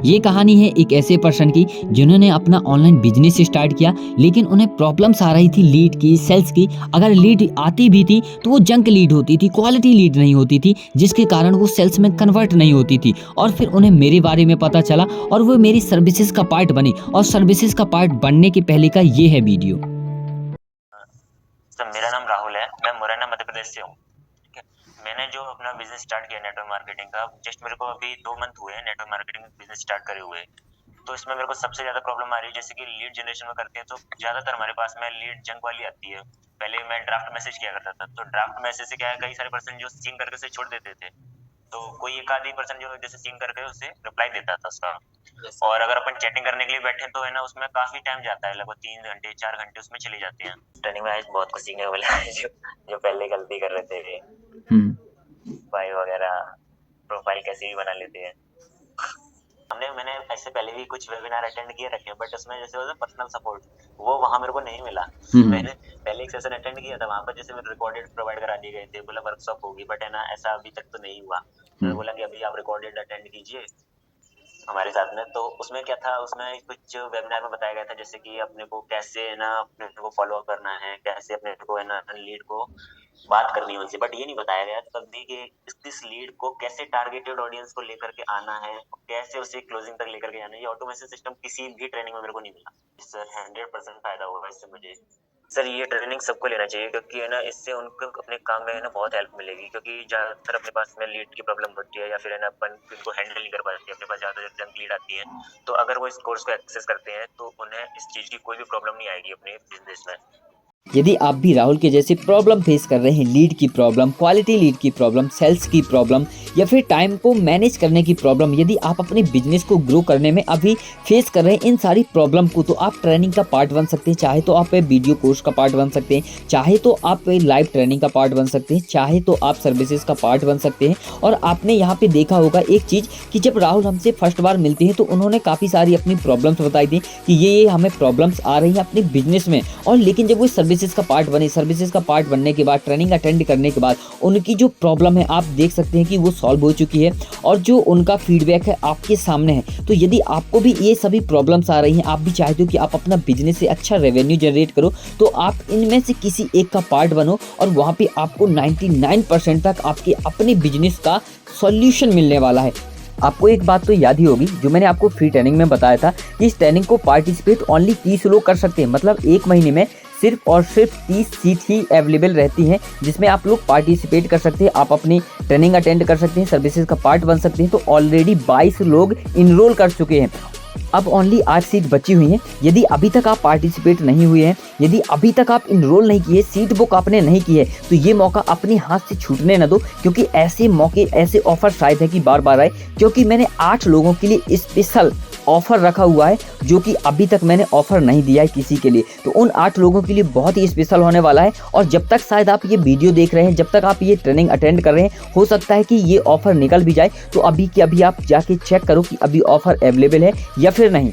ये कहानी है एक ऐसे पर्सन की जिन्होंने अपना ऑनलाइन बिजनेस स्टार्ट किया, लेकिन उन्हें प्रॉब्लम्स आ रही थी लीड की, सेल्स की। अगर लीड आती भी थी तो वो जंक लीड होती थी, क्वालिटी लीड नहीं होती थी, जिसके कारण वो सेल्स में कन्वर्ट नहीं होती थी। और फिर उन्हें मेरे बारे में पता चला और वो मेरी सर्विसेज का पार्ट बनी, और सर्विसेज का पार्ट बनने के पहले का ये है वीडियो। सर, मेरा नाम राहुल है। मैं मुरैना मध्य प्रदेश से हूँ। ठीक है। मैंने जो अपना बिजनेस स्टार्ट किया नेटवर्क मार्केटिंग का, जस्ट मेरे को अभी 2 मंथ हुए हैं नेटवर्क मार्केटिंग बिजनेस स्टार्ट करे हुए। तो इसमें मेरे को सबसे ज्यादा प्रॉब्लम आ रही है, जैसे कि लीड जनरेशन में करते हैं तो ज्यादातर हमारे पास में लीड जंक वाली आती है। पहले मैं ड्राफ्ट मैसेज किया करता था, तो ड्राफ्ट मैसेज से क्या है, कई सारे पर्सन जो सीन करके से छोड़ देते थे, तो कोई एक आधी पर्सन जो जैसे सीन करके उसे रिप्लाई देता था उसका। और अगर अपन चैटिंग करने के लिए बैठे तो है ना, उसमें काफी टाइम जाता है, लगभग 3 घंटे 4 घंटे उसमें चले जाते हैं। ट्रेनिंग में आज बहुत कुछ सीखने को मिला है। जो पहले गलती कर रहे थे, फाइल वगैरह, प्रोफाइल कैसे भी बना लेते हैं। मैंने ऐसे पहले भी कुछ वेबिनार अटेंड किए रखे, बट उसमें जैसे होता है पर्सनल सपोर्ट, वो वहाँ मेरे को नहीं मिला। मैंने पहले एक सेशन अटेंड किया था, वहाँ पर जैसे रिकॉर्डेड प्रोवाइड करा दिए गए थे, बोला वर्कशॉप होगी, बट है ना ऐसा अभी तक तो नहीं हुआ। तो बोला कि अभी आप रिकॉर्डेड अटेंड कीजिए हमारे साथ में। तो उसमें क्या था, उसमें कुछ वेबिनार में बताया गया था, जैसे कि अपने को कैसे है ना अपने को फॉलो अप करना है, कैसे अपने को है ना लीड को बात करनी है उनसे, बट ये नहीं बताया गया कभी कि इस लीड को कैसे टारगेटेड ऑडियंस को लेकर के आना है, कैसे उसे क्लोजिंग तक लेकर के आना है। ये ऑटोमेशन सिस्टम किसी भी ट्रेनिंग में मेरे को नहीं मिला। सर 100% फायदा होगा इससे मुझे। सर, ये ट्रेनिंग सबको लेना चाहिए, क्योंकि है ना इससे उनको अपने काम में है ना बहुत हेल्प मिलेगी, क्योंकि ज्यादातर अपने पास में लीड की प्रॉब्लम होती है, या फिर है ना अपन इनको हैंडल नहीं कर पाते, अपने पास ज्यादा जंक लीड आती है। तो अगर वो इस कोर्स को एक्सेस करते हैं तो उन्हें इस चीज की कोई भी प्रॉब्लम नहीं आएगी अपने बिजनेस में। यदि आप भी राहुल के जैसे प्रॉब्लम फेस कर रहे हैं, लीड की प्रॉब्लम, क्वालिटी लीड की प्रॉब्लम, सेल्स की प्रॉब्लम, या फिर टाइम को मैनेज करने की प्रॉब्लम, यदि आप अपने बिजनेस को ग्रो करने में अभी फेस कर रहे हैं इन सारी प्रॉब्लम को, तो आप ट्रेनिंग का पार्ट बन सकते हैं। चाहे तो आप वीडियो कोर्स का पार्ट बन सकते हैं, चाहे तो आप लाइव ट्रेनिंग का पार्ट बन सकते हैं, चाहे तो आप सर्विसेज का पार्ट बन सकते हैं। और आपने यहाँ पे देखा होगा एक चीज़ कि जब राहुल हमसे फर्स्ट बार मिलते हैं तो उन्होंने काफ़ी सारी अपनी प्रॉब्लम्स बताई थी कि ये हमें प्रॉब्लम्स आ रही हैं अपने बिजनेस में। और लेकिन जब वो सर्विसेज का पार्ट बने, सर्विसेज का पार्ट बनने के बाद, ट्रेनिंग अटेंड करने के बाद, उनकी जो प्रॉब्लम है आप देख सकते हैं कि वो सॉल्व हो चुकी है, और जो उनका फीडबैक है आपके सामने है। तो यदि आपको भी ये सभी प्रॉब्लम्स आ रही हैं, आप भी चाहते हो कि आप अपना बिजनेस से अच्छा रेवेन्यू जनरेट करो, तो आप इनमें से किसी एक का पार्ट बनो, और वहाँ पे आपको 99% तक आपके अपने बिजनेस का सॉल्यूशन मिलने वाला है। आपको एक बात तो याद ही होगी, जो मैंने आपको फ्री ट्रेनिंग में बताया था कि इस ट्रेनिंग को पार्टिसिपेट ओनली 30 लोग कर सकते हैं। मतलब एक महीने में सिर्फ और सिर्फ 30 सीट ही अवेलेबल रहती हैं, जिसमें आप लोग पार्टिसिपेट कर सकते हैं, आप अपनी ट्रेनिंग अटेंड कर सकते हैं, सर्विसेज का पार्ट बन सकते हैं। तो ऑलरेडी 22 लोग इनरोल कर चुके हैं, अब ओनली 8 सीट बची हुई हैं। यदि अभी तक आप पार्टिसिपेट नहीं हुए हैं, यदि अभी तक आप इनरोल नहीं किए, सीट बुक आपने नहीं की है, तो ये मौका अपने हाथ से छूटने न दो, क्योंकि ऐसे मौके, ऐसे ऑफर शायद है कि बार बार आए। क्योंकि मैंने 8 लोगों के लिए स्पेशल ऑफर रखा हुआ है, जो कि अभी तक मैंने ऑफर नहीं दिया है किसी के लिए। तो उन 8 लोगों के लिए बहुत ही स्पेशल होने वाला है। और जब तक शायद आप ये वीडियो देख रहे हैं, जब तक आप ये ट्रेनिंग अटेंड कर रहे हैं, हो सकता है कि ये ऑफर निकल भी जाए। तो अभी के अभी आप जाके चेक करो कि अभी ऑफर अवेलेबल है या फिर नहीं।